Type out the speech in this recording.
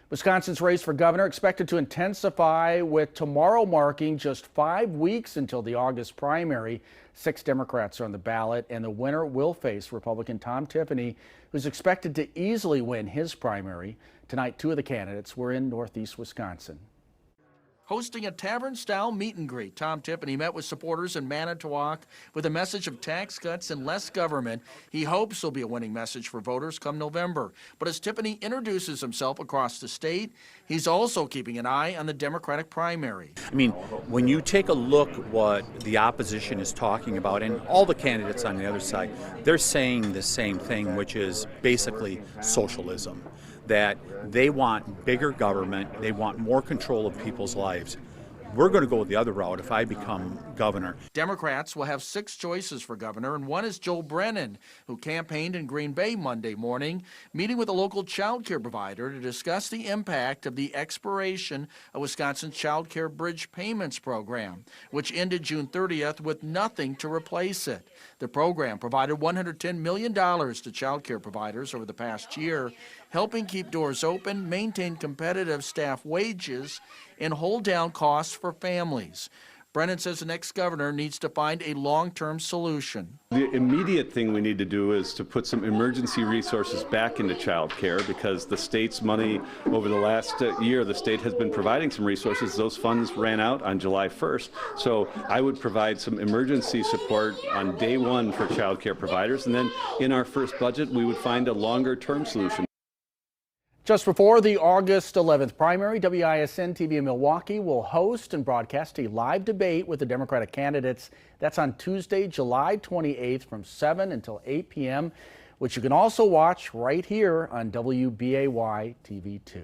Wisconsin's race for governor expected to intensify, with tomorrow marking just 5 weeks until the August primary. 6 Democrats are on the ballot, and the winner will face Republican Tom Tiffany, who's expected to easily win his primary. Tonight, 2 of the candidates were in Northeast Wisconsin. Hosting a tavern-style meet and greet, Tom Tiffany met with supporters in Manitowoc with a message of tax cuts and less government. He hopes will be a winning message for voters come November. But as Tiffany introduces himself across the state, he's also keeping an eye on the Democratic primary. I mean, when you take a look what the opposition is talking about, and all the candidates on the other side, they're saying the same thing, which is basically socialism. That they want bigger government, they want more control of people's lives. We're going to go the other route if I become governor. Democrats will have 6 choices for governor, and one is Joel Brennan, who campaigned in Green Bay Monday morning, meeting with a local child care provider to discuss the impact of the expiration of Wisconsin's Child Care Bridge Payments program, which ended June 30th with nothing to replace it. The program provided $110 million to child care providers over the past year, helping keep doors open, maintain competitive staff wages, and hold down costs for families. Brennan says the next governor needs to find a long-term solution. The immediate thing we need to do is to put some emergency resources back into child care, because the state's money over the last year, the state has been providing some resources. Those funds ran out on July 1st. So I would provide some emergency support on day one for child care providers, and then in our first budget we would find a longer-term solution. Just before the August 11th primary, WISN TV in Milwaukee will host and broadcast a live debate with the Democratic candidates. That's on Tuesday, July 28th from 7 until 8 p.m., which you can also watch right here on WBAY TV 2.